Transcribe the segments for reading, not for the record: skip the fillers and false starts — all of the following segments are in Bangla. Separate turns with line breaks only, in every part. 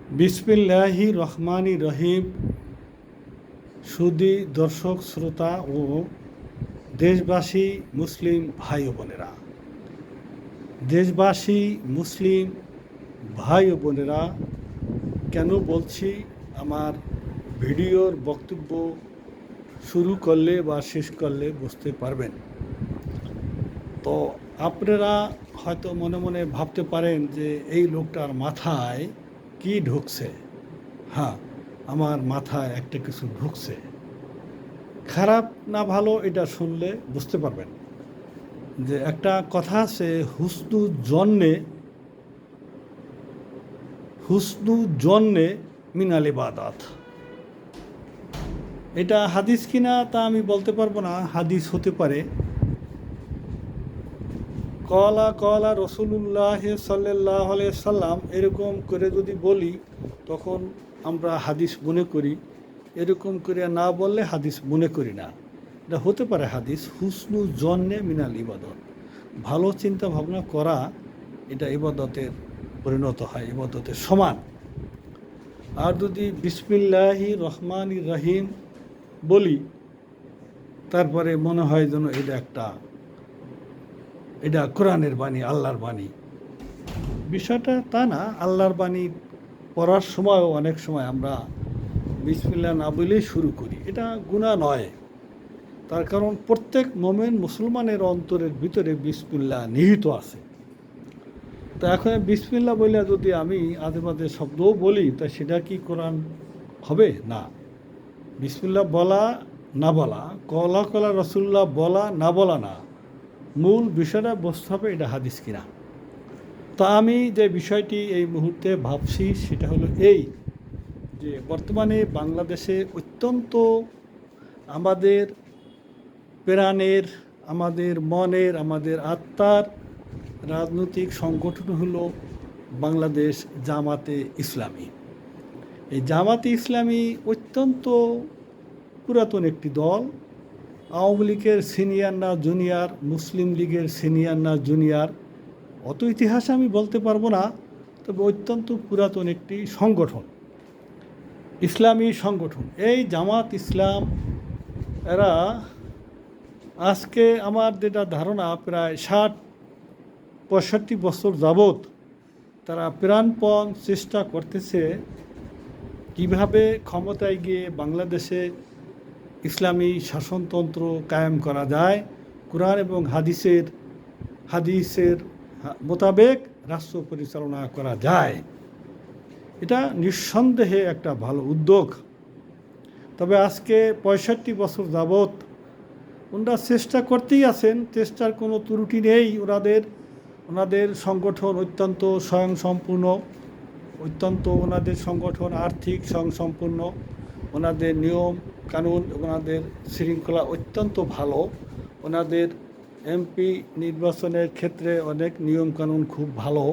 বিসমিল্লাহি রহমানি রহিম। সুধী দর্শক শ্রোতা ও দেশবাসী মুসলিম ভাই ও বোনেরা, দেশবাসী মুসলিম ভাই ও বোনেরা, কেন বলছি? আমার ভিডিওর বক্তব্য শুরু করলে বা শেষ করলে বুঝতে পারবেন। তো আপনারা হয়তো মনে মনে ভাবতে পারেন যে এই লোকটার মাথায় কি ঢুকছে। হ্যাঁ, আমার মাথায় একটা কিছু ঢুকছে। খারাপ না ভালো এটা শুনলে বুঝতে পারবেন। যে একটা কথা আছে, হুসনু জন্যে মিনাল ইবাদাত। এটা হাদিস কিনা তা আমি বলতে পারবো না, হাদিস হতে পারে। কলা কলা রসুলুল্লাহ সাল্লাল্লাহু আলাইহি সাল্লাম এরকম করে যদি বলি তখন আমরা হাদিস মনে করি, এরকম করে না বললে হাদিস মনে করি না। এটা হতে পারে হাদিস। হুসনু জন্যে মিনাল ইবাদত, ভালো চিন্তা ভাবনা করা এটা ইবাদতের পরিণত হয়, ইবাদতের সমান। আর যদি বিসমিল্লাহি রহমানির রহিম বলি তারপরে মনে হয় যেন এটা কোরআনের বাণী, আল্লাহর বাণী। বিষয়টা তা না। আল্লাহর বাণী পড়ার সময়ও অনেক সময় আমরা বিসমিল্লাহ না বলেই শুরু করি। এটা গুনাহ নয়, তার কারণ প্রত্যেক মোমেন মুসলমানের অন্তরের ভিতরে বিসমিল্লাহ নিহিত আছে। তো এখন বিসমিল্লাহ বলে যদি আমি আজে বাজে শব্দও বলি তা সেটা কি কোরআন হবে? না। বিসমিল্লাহ বলা না বলা, কলা কলা রসুল্লাহ বলা না বলা না, মূল বিষয়টা বুঝতে হবে এটা হাদিস কিনা। তা আমি যে বিষয়টি এই মুহূর্তে ভাবছি সেটা হলো এই, যে বর্তমানে বাংলাদেশে অত্যন্ত আমাদের প্রাণের, আমাদের মনের, আমাদের আত্মার রাজনৈতিক সংগঠন হলো বাংলাদেশ জামাতে ইসলামী। এই জামাতে ইসলামী অত্যন্ত পুরাতন একটি দল। আওয়ামী লীগের সিনিয়র না জুনিয়র, মুসলিম লীগের সিনিয়র না জুনিয়র, অত ইতিহাস আমি বলতে পারবো না, তবে অত্যন্ত পুরাতন একটি সংগঠন, ইসলামী সংগঠন। এই জামাত ইসলাম এরা আজকে আমার যেটা ধারণা প্রায় 60-65 বছর যাবৎ তারা প্রাণপণ চেষ্টা করতেছে কিভাবে ক্ষমতায় গিয়ে বাংলাদেশে ইসলামী শাসনতন্ত্র কায়েম করা যায়, কোরআন এবং হাদিসের মোতাবেক রাষ্ট্র পরিচালনা করা যায়। এটা নিঃসন্দেহে একটা ভালো উদ্যোগ। তবে আজকে 65 বছর যাবৎ ওনারা চেষ্টা করতেই আছেন, চেষ্টার কোনো ত্রুটি নেই। ওনাদের সংগঠন অত্যন্ত স্বয়ংসম্পূর্ণ, ওনাদের সংগঠন আর্থিক স্বয়ংসম্পূর্ণ, ওনাদের নিয়ম কানুন, ওনাদের শৃঙ্খলা অত্যন্ত ভালো। ওনাদের এমপি নির্বাচনের ক্ষেত্রে অনেক নিয়ম কানুন খুব ভালো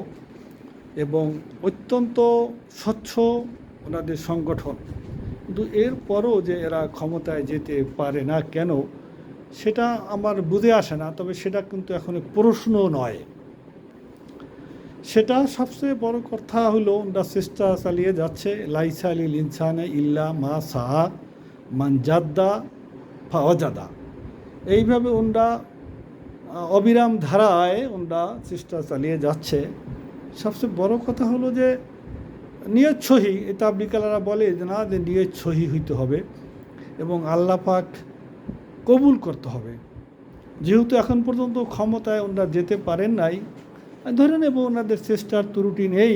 এবং অত্যন্ত স্বচ্ছ ওনাদের সংগঠন। কিন্তু এরপরও যে এরা ক্ষমতায় যেতে পারে না কেন সেটা আমার বুঝে আসে না। তবে সেটা কিন্তু এখন প্রশ্ন নয়। সেটা সবচেয়ে বড় কথা হলো ওরা চেষ্টা চালিয়ে যাচ্ছে, লাইসা লিল ইনসানে ইল্লা মা সাহা মান জাদ্দা ফাওয়াজাদা। এইভাবে ওরা অবিরাম ধারায় ওরা চেষ্টা চালিয়ে যাচ্ছে। সবচেয়ে বড় কথা হলো যে নিয়ত সহি, এটা তাবলিগালারা বলে যে না, যে নিয়ত সহি হইতে হবে এবং আল্লাহ পাক কবুল করতে হবে। যেহেতু এখন পর্যন্ত ক্ষমতায় ওনারা যেতে পারেন নাই, ধরে নেব ওনাদের চেষ্টার ত্রুটি নেই,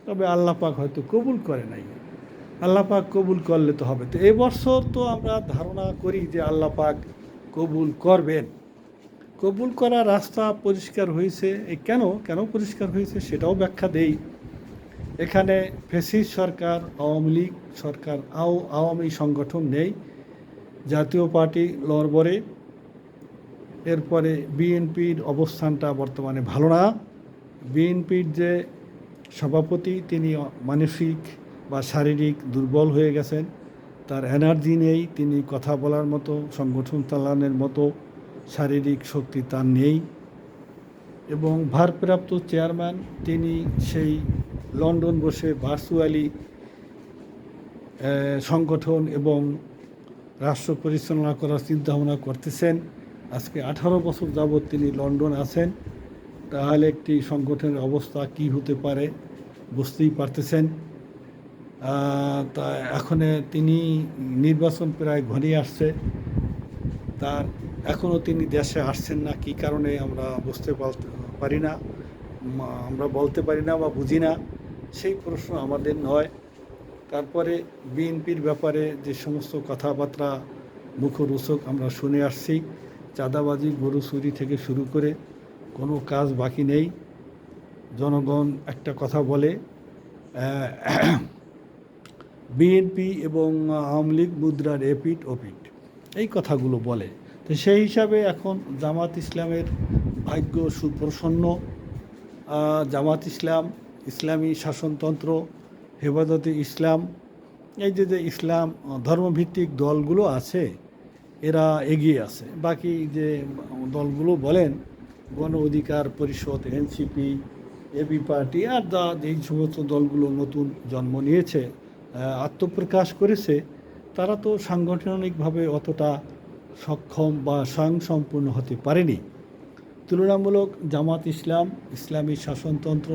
তবে আল্লাহ পাক হয়তো কবুল করে নাই। আল্লাহ পাক কবুল করলে তো হবে। তো এবছর তো আমরা ধারণা করি যে আল্লাহ পাক কবুল করবেন। কবুল করার রাস্তা পরিষ্কার হয়েছে। কেন পরিষ্কার হয়েছে সেটাও ব্যাখ্যা দেই। এখানে ফ্যাসিস্ট সরকার, আওয়ামী লীগ সরকার, আওয়ামী সংগঠন নেই। জাতীয় পার্টি লড়বড়ে। এরপরে বিএনপির অবস্থানটা বর্তমানে ভালো না। বিএনপির যে সভাপতি তিনি মানসিক বা শারীরিক দুর্বল হয়ে গেছেন, তার এনার্জি নেই, তিনি কথা বলার মতো, সংগঠন চালানোর মতো শারীরিক শক্তি তার নেই। এবং ভারপ্রাপ্ত চেয়ারম্যান তিনি সেই লন্ডন বসে ভার্চুয়ালি সংগঠন এবং রাষ্ট্র পরিচালনা করার চিন্তাভাবনা করতেছেন। আজকে 18 বছর যাবৎ তিনি লন্ডন আছেন। তাহলে একটি সংগঠনের অবস্থা কি হতে পারে বুঝতেই পারতেছেন। তা এখন তিনি নির্বাচন প্রায় ঘনিয়ে আসছে, তার এখনও তিনি দেশে আসছেন না, কী কারণে আমরা বুঝতে পারি না, আমরা বলতে পারি না বা বুঝি না, সেই প্রশ্ন আমাদের নয়। তারপরে বিএনপির ব্যাপারে যে সমস্ত কথাবার্তা মুখরোচক আমরা শুনে আসছি, চাঁদাবাজি, গরু চুরি থেকে শুরু করে কোনো কাজ বাকি নেই। জনগণ একটা কথা বলে, বিএনপি এবং আওয়ামী লীগ মুদ্রার এপিঠ ওপিঠ, এই কথাগুলো বলে। তো সেই হিসাবে এখন জামাত ইসলামের ভাগ্য সুপ্রসন্ন। জামাত ইসলাম, ইসলামী শাসনতন্ত্র, হেফাজতে ইসলাম, এই যে ইসলাম ধর্মভিত্তিক দলগুলো আছে, এরা এগিয়ে আছে। বাকি যে দলগুলো বলেন, গণ অধিকার পরিষদ, এনসিপি, এবি পার্টি আর যেই সমস্ত দলগুলো নতুন জন্ম নিয়েছে, আত্মপ্রকাশ করেছে, তারা তো সাংগঠনিকভাবে অতটা সক্ষম বা স্বয়ংসম্পূর্ণ হতে পারেনি। তুলনামূলক জামাত ইসলাম, ইসলামী শাসনতন্ত্র,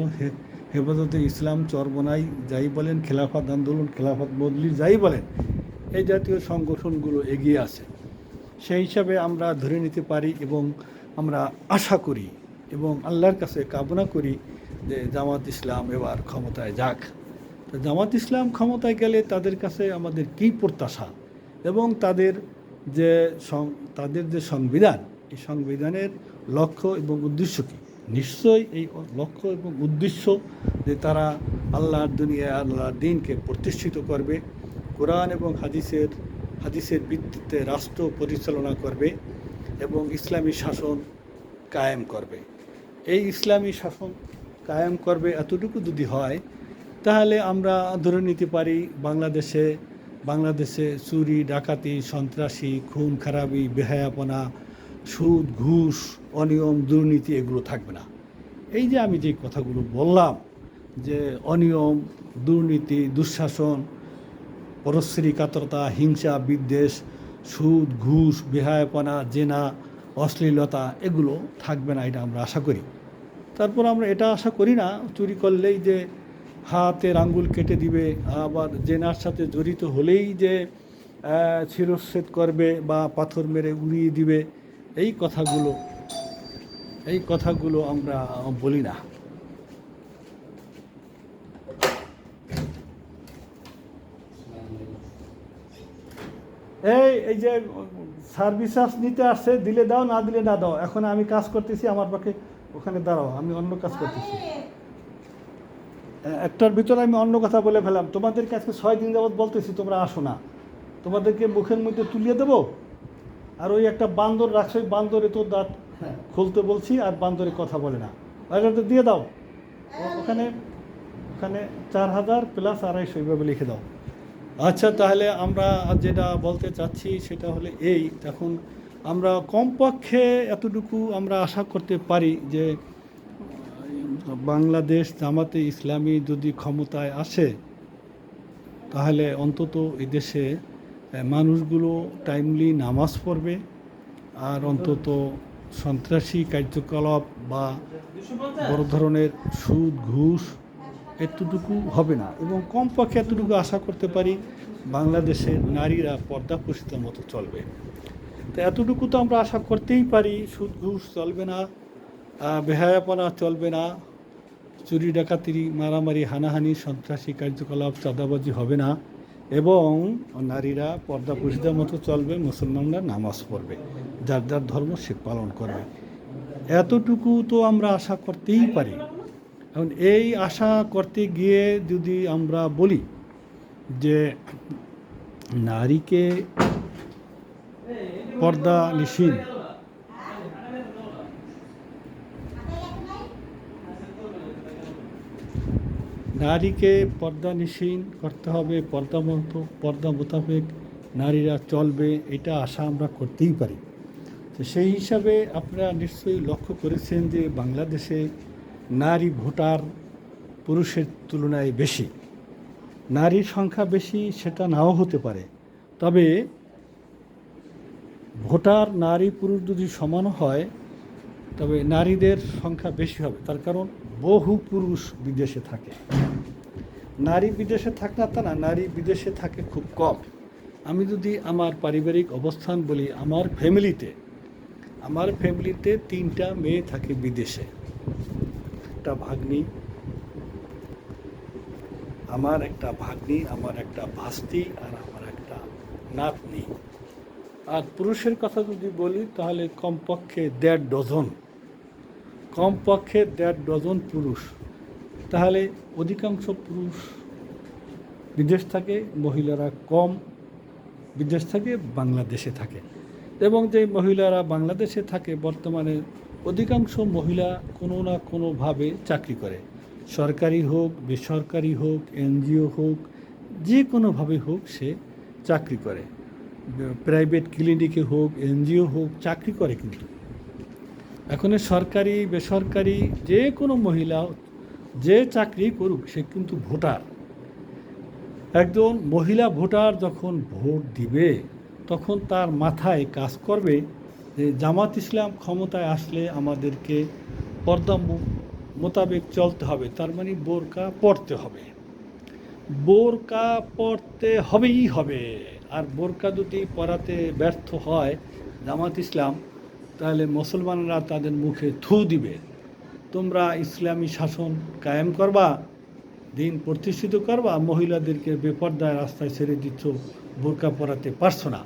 হেফাজতে ইসলাম, চরমনাই যাই বলেন, খেলাফত আন্দোলন, খেলাফত বদলি যাই বলেন, এই জাতীয় সংগঠনগুলো এগিয়ে আছে। সেই হিসাবে আমরা ধরে নিতে পারি এবং আমরা আশা করি এবং আল্লাহর কাছে কামনা করি যে জামাত ইসলাম এবার ক্ষমতায় যাক। তো জামাত ইসলাম ক্ষমতায় গেলে তাদের কাছে আমাদের কী প্রত্যাশা এবং তাদের যে সংবিধান, এই সংবিধানের লক্ষ্য এবং উদ্দেশ্য কী? নিশ্চয়ই এই লক্ষ্য এবং উদ্দেশ্য যে তারা আল্লাহর দুনিয়ায় আল্লাহর দ্বীনকে প্রতিষ্ঠিত করবে, কোরআন এবং হাদিসের ভিত্তিতে রাষ্ট্র পরিচালনা করবে এবং ইসলামী শাসন কায়েম করবে। এই ইসলামী শাসন কায়েম করবে এতটুকু যদি হয়, তাহলে আমরা ধরে নিতে পারি বাংলাদেশে চুরি, ডাকাতি, সন্ত্রাসী, খুন খারাপি, বেহায়াপনা, সুদ, ঘুষ, অনিয়ম, দুর্নীতি এগুলো থাকবে না। এই যে আমি যে কথাগুলো বললাম, যে অনিয়ম, দুর্নীতি, দুঃশাসন, পরশ্রীকাতরতা, হিংসা, বিদ্বেষ, সুদ, ঘুষ, বেহায়াপনা, জেনা, অশ্লীলতা এগুলো থাকবে না, এটা আমরা আশা করি। তারপর আমরা এটা আশা করি না চুরি করলেই যে হাতের আঙ্গুল কেটে দিবে, আবার জেনার সাথে জড়িত হলেই যে শিরচ্ছেদ করবে বা পাথর মেরে উড়িয়ে দিবে, এই কথাগুলো আমরা বলি না। এই যে সার্ভিস নিতে আসছে, দিলে দাও, না দিলে না দাও। এখন আমি কাজ করতেছি, আমার পক্ষে ওখানে দাঁড়াও, আমি অন্য কাজ করতেছি। একটার ভিতরে আমি অন্য কথা বলে ফেলাম। তোমাদেরকে আজকে 6 দিন যাবৎ বলতেছি তোমরা আসো না, তোমাদেরকে মুখের মধ্যে তুলিয়ে দেবো। আর ওই একটা বান্দর রাখছো, ওই বান্দরে তো দাঁত খুলতে বলছি, আর বান্দরে কথা বলে না। ওইটা দিয়ে দাও, ওখানে 4000 প্লাস 250 এইভাবে লিখে দাও। আচ্ছা, তাহলে আমরা যেটা বলতে চাচ্ছি সেটা হলে এই, এখন আমরা কমপক্ষে এতটুকু আমরা আশা করতে পারি যে বাংলাদেশ জামাতে ইসলামী যদি ক্ষমতায় আসে, তাহলে অন্তত এই দেশে মানুষগুলো টাইমলি নামাজ পড়বে, আর অন্তত সন্ত্রাসী কার্যকলাপ বা বড় ধরনের সুদ, ঘুষ এতটুকু হবে না। এবং কমপক্ষে এতটুকু আশা করতে পারি, বাংলাদেশের নারীরা পর্দা প্রসিত মতো চলবে। তো এতটুকু তো আমরা আশা করতেই পারি। সুদ, ঘুষ চলবে না, বেহায়াপনা চলবে না, চুরি, ডাকাতি, মারামারি, হানাহানি, সন্ত্রাসী কার্যকলাপ, চাঁদাবাজি হবে না, এবং নারীরা পর্দা প্রসিতার মতো চলবে, মুসলমানরা নামাজ পড়বে, যার যার ধর্ম সে পালন করবে। এতটুকু তো আমরা আশা করতেই পারি। এখন এই আশা করতে গিয়ে যদি আমরা বলি যে নারীকে পর্দা নিষিদ্ধ, করতে হবে, পর্দা মোতাবেক নারীরা চলবে, এটা আশা আমরা করতেই পারি। তো সেই হিসাবে আপনারা নিশ্চয়ই লক্ষ্য করেছেন যে বাংলাদেশে নারী ভোটার পুরুষের তুলনায় বেশি। নারীর সংখ্যা বেশি সেটা নাও হতে পারে, তবে ভোটার নারী পুরুষ যদি সমান হয় তবে নারীদের সংখ্যা বেশি হবে। তার কারণ বহু পুরুষ বিদেশে থাকে। নারী বিদেশে থাকে না তা না, নারী বিদেশে থাকে খুব কম। আমি যদি আমার পারিবারিক অবস্থান বলি, আমার ফ্যামিলিতে 3টা মেয়ে থাকে বিদেশে। একটা ভাগ্নি, আমার একটা ভাস্তি, আর আমার একটা নাতনি। আর পুরুষের কথা যদি বলি তাহলে কমপক্ষে 1.5 ডজন পুরুষ। তাহলে অধিকাংশ পুরুষ বিদেশ থাকে, মহিলারা কম বিদেশ থাকে, বাংলাদেশে থাকে। এবং যে মহিলারা বাংলাদেশে থাকে, বর্তমানে অধিকাংশ মহিলা কোনো না কোনোভাবে চাকরি করে, সরকারি হোক, বেসরকারি হোক, এনজিও হোক, যে কোনোভাবে হোক সে চাকরি করে। প্রাইভেট ক্লিনিকে হোক, এনজিও হোক, চাকরি করে। কিন্তু এখন সরকারি বেসরকারি যে কোনো মহিলা যে চাকরি করুক, সে কিন্তু ভোটার। একজন মহিলা ভোটার যখন ভোট দিবে, তখন তার মাথায় কাজ করবে যে জামাত ইসলাম ক্ষমতায় আসলে আমাদেরকে পর্দা মোতাবেক চলতে হবে, তার মানে বোরকা পরতে হবে, বোরকা পরতে হবেই হবে। আর বোরকা যদি পরাতে ব্যর্থ হয় জামাত ইসলাম, তাহলে মুসলমানরা তাদের মুখে থু দিবে, তোমরা ইসলামী শাসন কায়েম করবা, দিন প্রতিষ্ঠিত করবা, মহিলাদেরকে বেপর্দায় রাস্তায় ছেড়ে দিচ্ছ, বোরকা পরাতে পারছো না।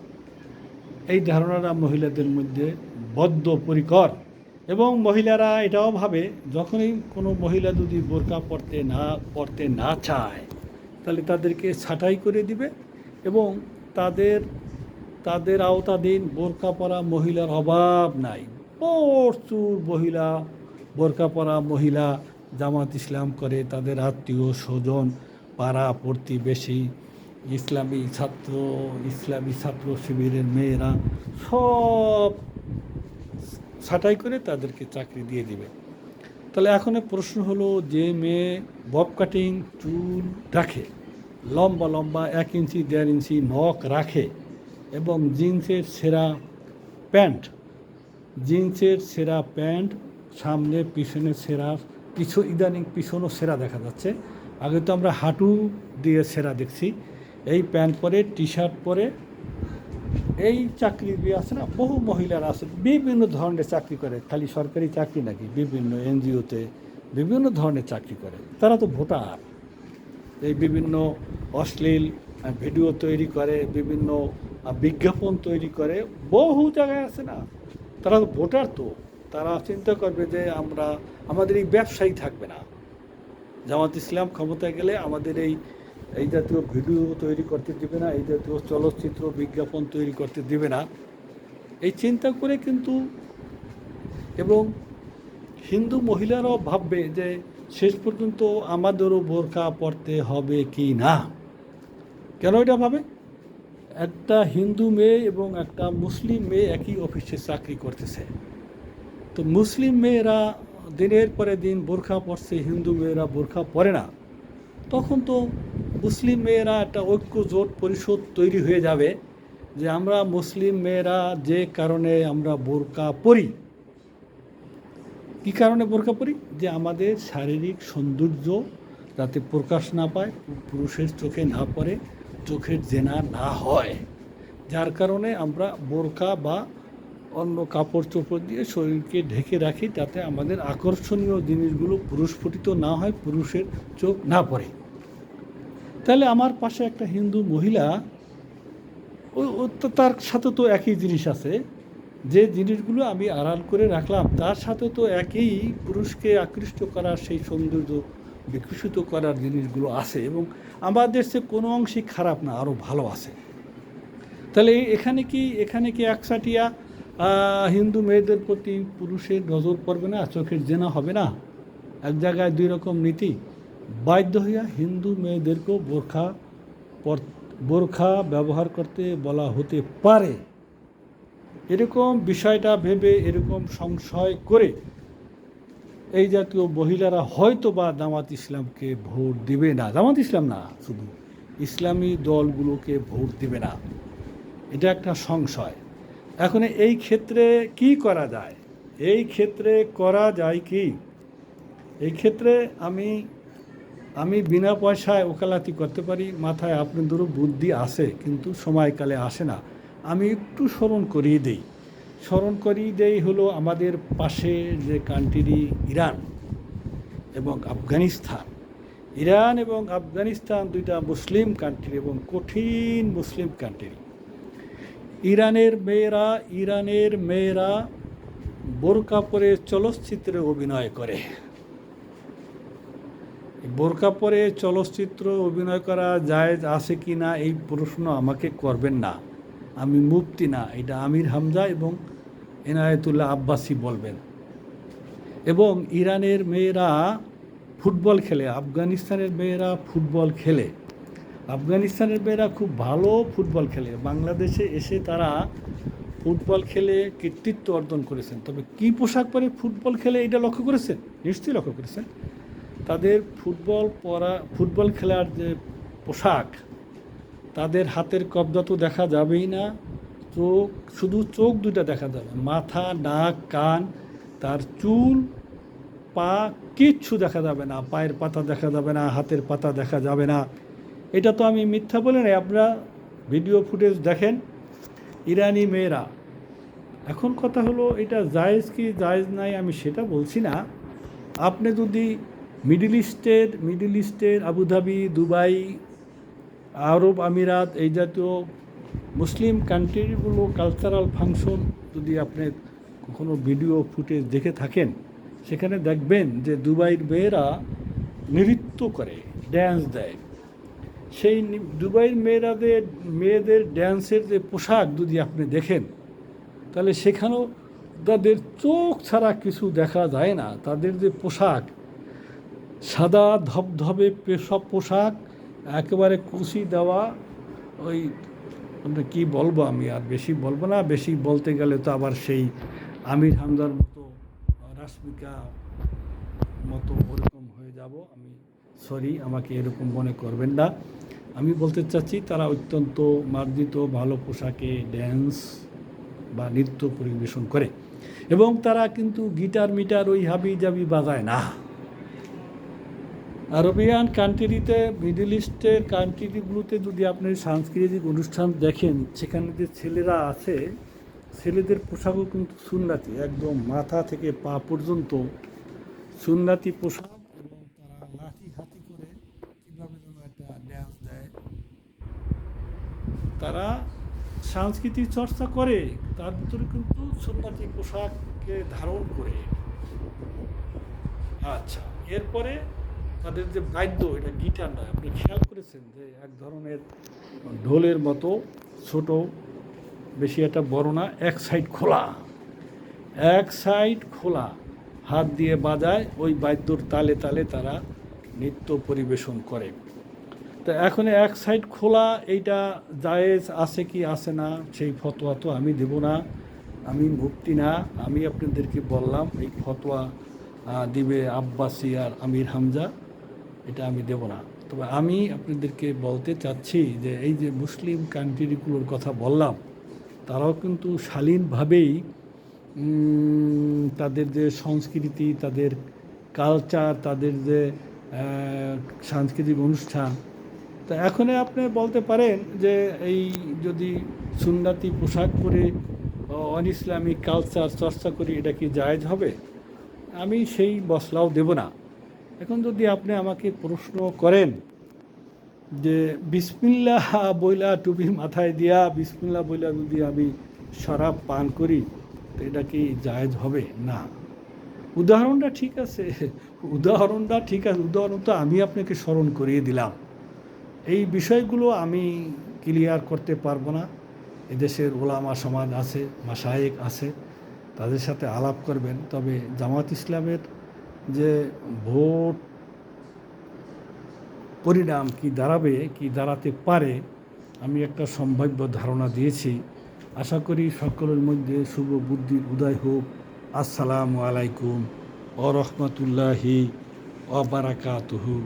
এই ধারণাটা মহিলাদের মধ্যে বদ্ধপরিকর। এবং মহিলারা এটাও ভাবে, যখনই কোনো মহিলা যদি বোরকা পরতে না চায়, তাহলে তাদেরকে ছাঁটাই করে দিবে এবং তাদের আওতাধীন বোরকা পরা মহিলার অভাব নাই। প্রচুর বোরকা পরা মহিলা জামাত ইসলাম করে, তাদের আত্মীয় স্বজন, পাড়া প্রতিবেশী, ইসলামী ছাত্র শিবিরের মেয়েরা সব ছাঁটাই করে তাদেরকে চাকরি দিয়ে দিবে। তাহলে এখন প্রশ্ন হলো, যে মেয়ে বব কাটিং চুল রাখে, লম্বা 1 ইঞ্চি 1.5 ইঞ্চি নখ রাখে, এবং জিন্সের সেরা প্যান্ট, সামনে পিছনে সেরা, ইদানিং পিছনও সেরা দেখা যাচ্ছে, আগে তো আমরা হাঁটু দিয়ে সেরা দেখছি, এই প্যান্ট পরে, টি শার্ট পরে, এই চাকরি দিয়ে আছে না, বহু মহিলারা আছে, বিভিন্ন ধরনের চাকরি করে, খালি সরকারি চাকরি নাকি, বিভিন্ন এনজিওতে বিভিন্ন ধরনের চাকরি করে। তারা তো ভোটার, এই বিভিন্ন অশ্লীল ভিডিও তৈরি করে, বিভিন্ন বিজ্ঞাপন তৈরি করে, বহু জায়গায় আছে না, তারা তো ভোটার। তো তারা চিন্তা করবে যে আমাদের এই ব্যবসায়ী থাকবে না, জামাত ইসলাম ক্ষমতায় গেলে আমাদের এই জাতীয় ভিডিও তৈরি করতে দেবে না, এই জাতীয় চলচ্চিত্র বিজ্ঞাপন তৈরি করতে দেবে না, এই চিন্তা করে কিন্তু। এবং হিন্দু মহিলারাও ভাববে যে শেষ পর্যন্ত আমাদেরও বোরকা পরতে হবে কি না। কেন এটা ভাবে? একটা হিন্দু মেয়ে এবং একটা মুসলিম মেয়ে একই অফিসে চাকরি করতেছে, তো মুসলিম মেয়েরা দিনের পরে দিন বোরখা পরছে, হিন্দু মেয়েরা বোরখা পরে না, তখন তো মুসলিম মেয়েরা একটা ঐক্য জোট পরিষদ তৈরি হয়ে যাবে যে আমরা মুসলিম মেয়েরা যে কারণে আমরা বোরকা পরি। কী কারণে বোরকা পরি? যে আমাদের শারীরিক সৌন্দর্য যাতে প্রকাশ না পায়, পুরুষের চোখে না পড়ে, চোখের জেনা না হয়, যার কারণে আমরা বোরকা বা অন্য কাপড় চোপড় দিয়ে শরীরকে ঢেকে রাখি, যাতে আমাদের আকর্ষণীয় জিনিসগুলো পুরুষস্ফুটিত না হয়, পুরুষের চোখ না পড়ে। তাহলে আমার পাশে একটা হিন্দু মহিলা, তার সাথে তো একই জিনিস আছে, যে জিনিসগুলো আমি আড়াল করে রাখলাম তার সাথে তো একই পুরুষকে আকৃষ্ট করার, সেই সৌন্দর্য বিকশিত করার জিনিসগুলো আছে, এবং আমাদের সে কোনো অংশই খারাপ না, আরও ভালো আছে। তাহলে এখানে কি একসাটিয়া হিন্দু মেয়েদের প্রতি পুরুষের নজর পড়বে না, চোখের জেনা হবে না? এক জায়গায় 2 রকম নীতি। বাধ্য হইয়া হিন্দু মেয়েদেরকেও বোরখা ব্যবহার করতে বলা হতে পারে, এরকম বিষয়টা ভেবে, এরকম সংশয় করে এই জাতীয় মহিলারা হয়তো বা জামাত ইসলামকে ভোট দিবে না, জামাত ইসলাম না, শুধু ইসলামী দলগুলোকে ভোট দিবে না, এটা একটা সংশয়। এখন এই ক্ষেত্রে কি করা যায়? এই ক্ষেত্রে করা যায় কি, এই ক্ষেত্রে আমি বিনা পয়সায় ওকালাতি করতে পারি, মাথায় আপনাদেরও বুদ্ধি আছে, কিন্তু সময়কালে আসে না। আমি একটু স্মরণ করিয়ে দেই হলো আমাদের পাশে যে কান্ট্রি ইরান এবং আফগানিস্তান। ইরান এবং আফগানিস্তান দুইটা মুসলিম কান্ট্রি এবং কঠিন মুসলিম কান্ট্রি। ইরানের মেয়েরা বোরকা পরে চলচ্চিত্রে অভিনয় করে। বোরকা পরে চলচ্চিত্র অভিনয় করা জায়েজ আছে কি না এই প্রশ্ন আমাকে করবেন না, আমি মুফতি না, এটা আমির হামজা এবং এনায়েতুল্লাহ আব্বাসী বলবেন। এবং ইরানের মেয়েরা ফুটবল খেলে, আফগানিস্তানের মেয়েরা ফুটবল খেলে, আফগানিস্তানের মেয়েরা খুব ভালো ফুটবল খেলে, বাংলাদেশে এসে তারা ফুটবল খেলে কৃতিত্ব অর্জন করেছেন। তবে কী পোশাক পরে ফুটবল খেলে এটা লক্ষ্য করেছেন? নিশ্চয়ই লক্ষ্য করেছেন। তাদের ফুটবল খেলার যে পোশাক, তাদের হাতের কবজা তো দেখা যাবেই না, শুধু চোখ দুটা দেখা যাবে, মাথা, নাক, কান, তার চুল, পা কিচ্ছু দেখা যাবে না, পায়ের পাতা দেখা যাবে না, হাতের পাতা দেখা যাবে না। এটা তো আমি মিথ্যা বলে নাই, আপনারা ভিডিও ফুটেজ দেখেন ইরানি মেয়েরা। এখন কথা হলো এটা জায়েজ কি জায়েজ নাই আমি সেটা বলছি না। আপনি যদি মিডল ইস্টের আবুধাবি, দুবাই, আরব আমিরাত এই জাতীয় মুসলিম কান্ট্রিগুলো কালচারাল ফাংশন যদি আপনি কখনো ভিডিও ফুটেজ দেখে থাকেন, সেখানে দেখবেন যে দুবাইয়ের মেয়েরা নৃত্য করে, ড্যান্স দেয়। সেই দুবাইয়ের মেয়েদের ড্যান্সের যে পোশাক যদি আপনি দেখেন, তাহলে সেখানেও তাদের চোখ ছাড়া কিছু দেখা যায় না। তাদের যে পোশাক, সাদা ধবধবে সব পোশাক, একেবারে কুচি দেওয়া, ওই কী বলবো, আমি আর বেশি বলবো না, বেশি বলতে গেলে তো আবার সেই আমির হামজার মতো, রাশমিকা মতো ওরকম হয়ে যাব আমি। সরি, আমাকে এরকম মনে করবেন না। আমি বলতে চাচ্ছি তারা অত্যন্ত মার্জিত ভালো পোশাকে ড্যান্স বা নৃত্য পরিবেশন করে, এবং তারা কিন্তু গিটার মিটার ওই হাবি জাবি বাজায় না। আরবিয়ান কান্ট্রিতে, মিডল ইস্টের কান্ট্রিগুলোতে যদি আপনি সাংস্কৃতিক অনুষ্ঠান দেখেন, সেখানে যে ছেলেরা আছে, ছেলেদের পোশাকও কিন্তু সুন্নতি, একদম মাথা থেকে পা পর্যন্ত সুন্নতি পোশাক, এবং তারা লাঠি হাতি করে কীভাবে যেন একটা ড্যান্স দেয়। তারা সাংস্কৃতিক চর্চা করে, তার ভিতরে কিন্তু সুন্নতি পোশাককে ধারণ করে। আচ্ছা, এরপরে তাদের যে বাদ্য, এটা গিটার নয়, আপনি খেয়াল করেছেন যে এক ধরনের ঢোলের মতো ছোট, বেশি একটা বড় না, এক সাইড খোলা, হাত দিয়ে বাজায়, ওই বাদ্যর তালে তালে তারা নৃত্য পরিবেশন করে। তো এখন এক সাইড খোলা এইটা জায়েজ আছে কি আছে না সেই ফতোয়া তো আমি দেব না, আমি মুফতি না। আমি আপনাদেরকে বললাম এই ফতোয়া দিবে আব্বাসী আর আমির হামজা, এটা আমি দেব না। তবে আমি আপনাদেরকে বলতে চাচ্ছি যে এই যে মুসলিম কান্ট্রিগুলোর কথা বললাম, তারাও কিন্তু শালীনভাবেই তাদের যে সংস্কৃতি, তাদের কালচার, তাদের যে সাংস্কৃতিক অনুষ্ঠান, তা এখন আপনি বলতে পারেন যে এই যদি সুন্নতি পোশাক পরে অন ইসলামিক কালচার চর্চা করি, এটা কি জায়েজ হবে? আমি সেই মশলাও দেব না। এখন যদি আপনি আমাকে প্রশ্ন করেন যে বিসমিল্লাহ বইলা টুপি মাথায় দিয়া বিসমিল্লাহ বইলা যদি আমি শরাব পান করি, তো এটা কি জায়েজ হবে? না। উদাহরণটা ঠিক আছে, উদাহরণ তো আমি আপনাকে স্মরণ করিয়ে দিলাম। এই বিষয়গুলো আমি ক্লিয়ার করতে পারবো না। এদেশের ওলামা সমাজ আছে, মাশায়েখ আছে, তাদের সাথে আলাপ করবেন। তবে জামাত ইসলামের যে ভোট পরিণাম কি দাঁড়াবে, কি দাঁড়াতে পারে, আমি একটা সম্ভাব্য ধারণা দিয়েছি। আশা করি সকলের মধ্যে শুভ বুদ্ধির উদয় হোক। আসসালামু আলাইকুম ও রহমতুল্লাহি ও বারাকাতুহু।